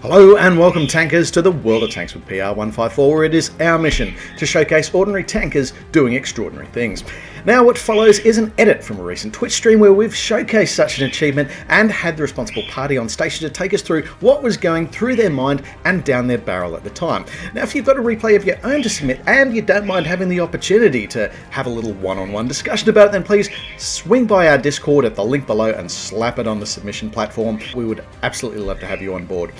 Hello and welcome tankers to the World of Tanks with PR154, where it is our mission to showcase ordinary tankers doing extraordinary things. Now what follows is an edit from a recent Twitch stream where we've showcased such an achievement and had the responsible party on station to take us through what was going through their mind and down their barrel at the time. Now if you've got a replay of your own to submit and you don't mind having the opportunity to have a little one-on-one discussion about it, then please swing by our Discord at the link below and slap it on the submission platform. We would absolutely love to have you on board.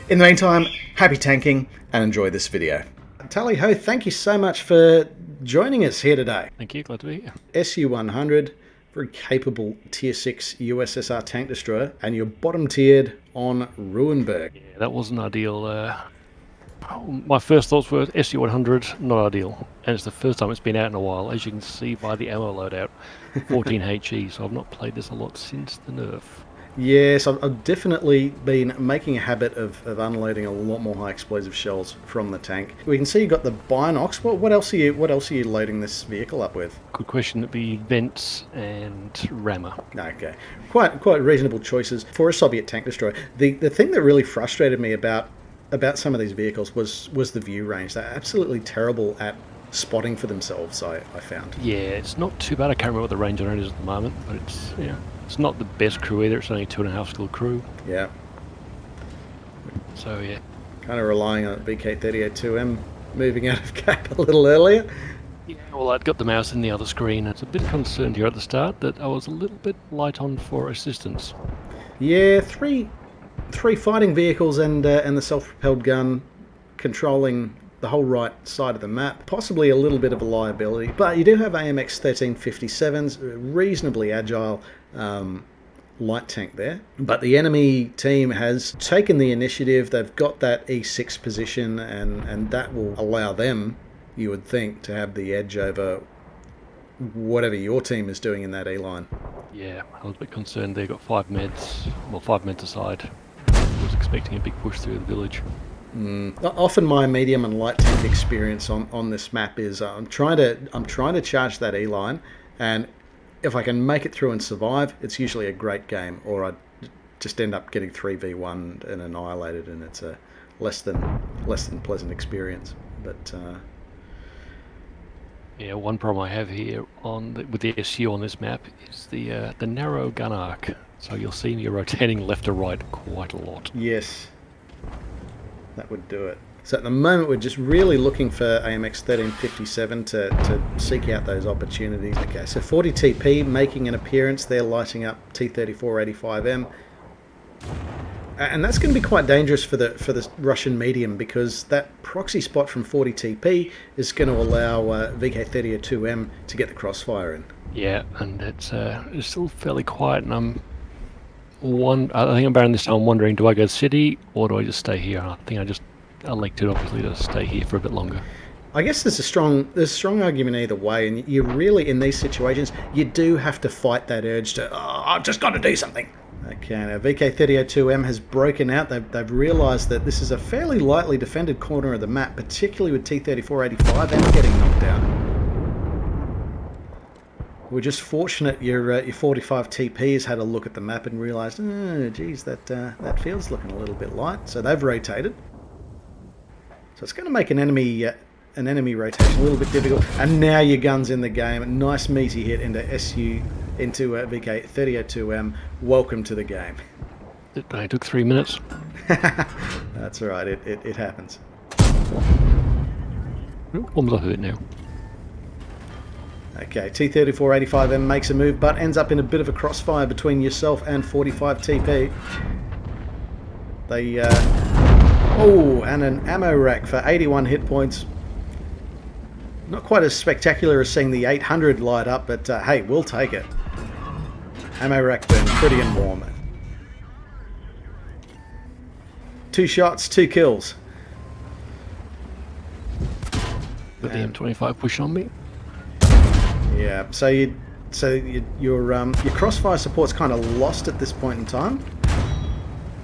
In the meantime, happy tanking and enjoy this video. TallyHoe, thank you so much for joining us here today. Thank you, glad to be here. SU-100, very capable tier 6 USSR tank destroyer, and you're bottom tiered on Ruinberg. Yeah, that wasn't ideal. My first thoughts were SU-100, not ideal. And it's the first time it's been out in a while, as you can see by the ammo loadout, 14 HE, so I've not played this a lot since the nerf. Yes, I've definitely been making a habit of unloading a lot more high explosive shells from the tank. We can see you got the Binox. What else are you loading this vehicle up with? Good question. It'd be vents and rammer. Okay, quite reasonable choices for a Soviet tank destroyer. The thing that really frustrated me about some of these vehicles was the view range. They're absolutely terrible at spotting for themselves, I found. Yeah, it's not too bad. I can't remember what the range on it is at the moment, but it's not the best crew either. It's only a 2.5 skill crew. Yeah. So yeah. Kind of relying on VK-38-2M moving out of cap a little earlier. Yeah, well, I'd got the mouse in the other screen. It's a bit concerned here at the start that I was a little bit light on for assistance. Yeah, three fighting vehicles and the self-propelled gun controlling the whole right side of the map, possibly a little bit of a liability, but you do have AMX 1357s, reasonably agile light tank there. But the enemy team has taken the initiative. They've got that E6 position, and that will allow them, you would think, to have the edge over whatever your team is doing in that E line. Yeah, I was a bit concerned. They got 5 meds, well, 5 meds aside. I was expecting a big push through the village. Often my medium and light tank experience on this map is I'm trying to charge that E line, and if I can make it through and survive, it's usually a great game, or I just end up getting 3v1 and annihilated, and it's a less than pleasant experience. But yeah, one problem I have here with the SU on this map is the narrow gun arc. So you'll see me rotating left to right quite a lot. Yes. That would do it. So at the moment we're just really looking for AMX 1357 to seek out those opportunities. Okay, so 40 TP making an appearance. They're lighting up T-3485M. And that's going to be quite dangerous for the Russian medium, because that proxy spot from 40 TP is going to allow VK-32M to get the crossfire in. Yeah, and it's still fairly quiet, and I think I'm barren this time. I'm wondering, do I go city or do I just stay here? I think I elected obviously to stay here for a bit longer. I guess there's a strong argument either way, and you really, in these situations, you do have to fight that urge to, I've just got to do something. Okay, now VK-38-2M has broken out. They've realised that this is a fairly lightly defended corner of the map, particularly with T-3485M getting knocked down. We're just fortunate your 45 TP has had a look at the map and realised, oh, geez, that field's looking a little bit light. So they've rotated. So it's going to make an enemy rotation a little bit difficult. And now your gun's in the game. A nice meaty hit into VK-38-2M. Welcome to the game. It only took 3 minutes. That's all right. It happens. Almost off it now. Okay, T-3485M makes a move, but ends up in a bit of a crossfire between yourself and 45 TP. They, and an ammo rack for 81 hit points. Not quite as spectacular as seeing the 800 light up, but hey, we'll take it. Ammo rack burn pretty and warm. 2 shots, 2 kills. Got the M25 push on me. Yeah, so your crossfire support's kind of lost at this point in time.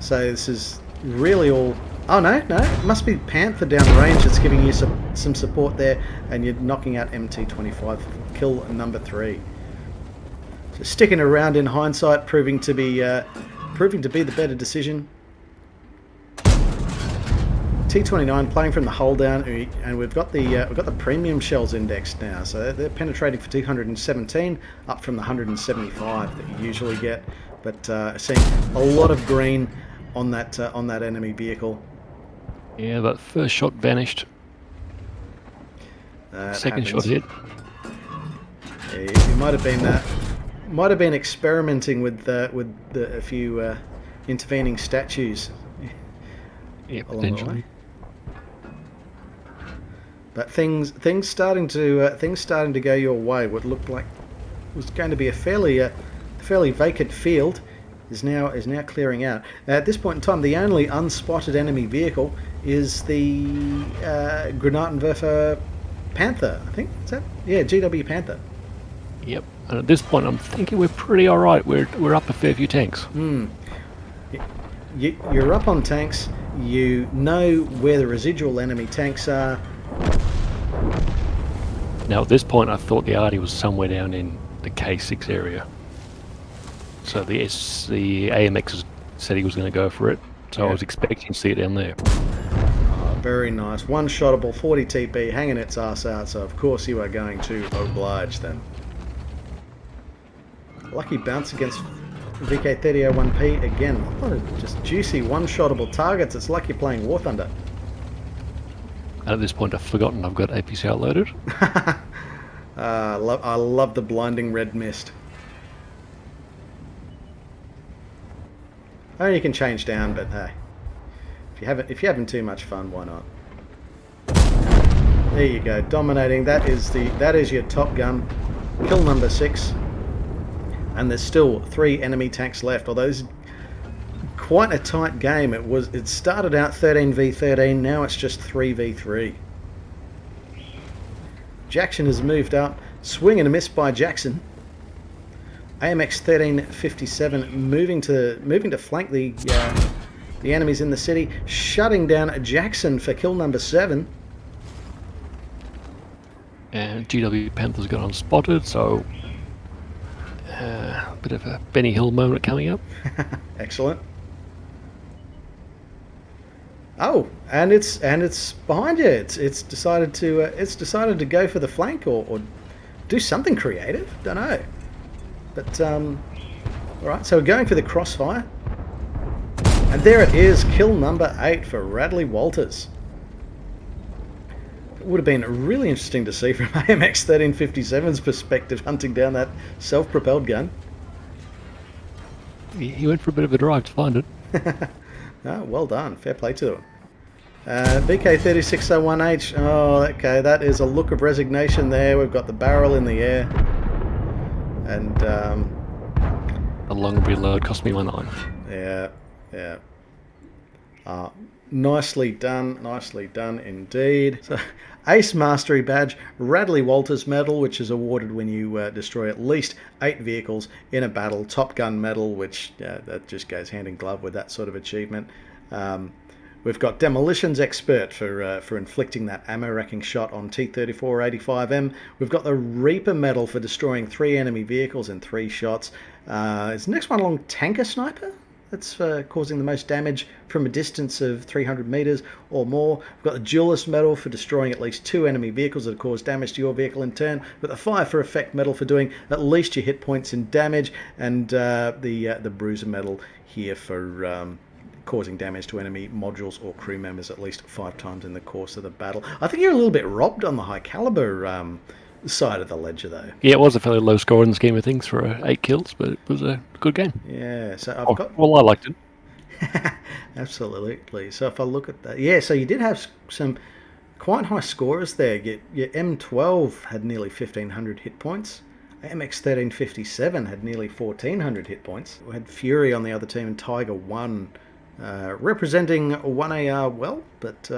So this is really all. Oh no, it must be Panther downrange that's giving you some support there, and you're knocking out MT25 kill number 3. So sticking around in hindsight, proving to be the better decision. T-29 playing from the hull down, and we've got the premium shells indexed now, so they're penetrating for 217, up from the 175 that you usually get. But seeing a lot of green on that enemy vehicle. Yeah, that first shot vanished. Second shot hit. Yeah, you might have been experimenting with a few intervening statues. Yeah, potentially. But things starting to go your way. What looked like was going to be a fairly vacant field is now clearing out. At this point in time, the only unspotted enemy vehicle is the Granatenwerfer Panther. I think is that GW Panther. Yep. And at this point, I'm thinking we're pretty all right. We're up a fair few tanks. You're up on tanks. You know where the residual enemy tanks are. Now, at this point, I thought the Artie was somewhere down in the K6 area. So the AMX said he was going to go for it. So yeah. I was expecting to see it down there. Oh, very nice. One-shottable 40 TP hanging its ass out. So, of course, you are going to oblige them. Lucky bounce against VK3001P again. A lot of just juicy one-shottable targets. It's like you're playing War Thunder. And at this point, I've forgotten I've got APCR loaded. I love the blinding red mist. Oh, you can change down, but hey, if you're having too much fun, why not? There you go, dominating. That is your top gun, kill number 6. And there's still 3 enemy tanks left. Although it's quite a tight game. It started out 13v13. Now it's just 3v3. Jackson has moved up. Swing and a miss by Jackson. AMX 1357 moving to flank the enemies in the city, shutting down Jackson for kill number 7. And GW Panther's got unspotted, so. A bit of a Benny Hill moment coming up. Excellent. Oh, and it's behind you. It's decided to go for the flank or do something creative. Don't know. But all right. So we're going for the crossfire, and there it is. Kill number 8 for Radley Walters. Would have been really interesting to see from AMX 1357's perspective, hunting down that self-propelled gun. He went for a bit of a drive to find it. Oh, well done. Fair play to him. BK3601H. Oh, okay. That is a look of resignation there. We've got the barrel in the air. And a long reload cost me 1-9. Yeah. Nicely done indeed. So, Ace Mastery Badge, Radley Walters Medal, which is awarded when you destroy at least 8 vehicles in a battle. Top Gun Medal, which that just goes hand in glove with that sort of achievement. We've got Demolitions Expert for inflicting that ammo-racking shot on T-3485M. We've got the Reaper Medal for destroying 3 enemy vehicles in 3 shots. Is the next one along Tanker Sniper? That's causing the most damage from a distance of 300 meters or more. We've got the Duelist Medal for destroying at least 2 enemy vehicles that cause damage to your vehicle in turn. We've got the Fire for Effect Medal for doing at least your hit points in damage, and the Bruiser Medal here for causing damage to enemy modules or crew members at least 5 times in the course of the battle. I think you're a little bit robbed on the high caliber side of the ledger, though. Yeah, it was a fairly low score in the scheme of things for 8 kills, but it was a good game. Yeah, so Well, I liked it. Absolutely. So if I look at that, yeah, so you did have some quite high scorers there. Your M12 had nearly 1,500 hit points. MX 1357 had nearly 1,400 hit points. We had Fury on the other team and Tiger 1 representing 1AR well, but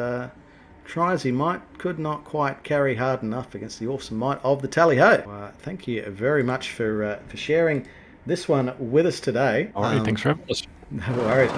try as he might, could not quite carry hard enough against the awesome might of the TallyHoe. Thank you very much for sharing this one with us today. All right, thanks for having us. No worries.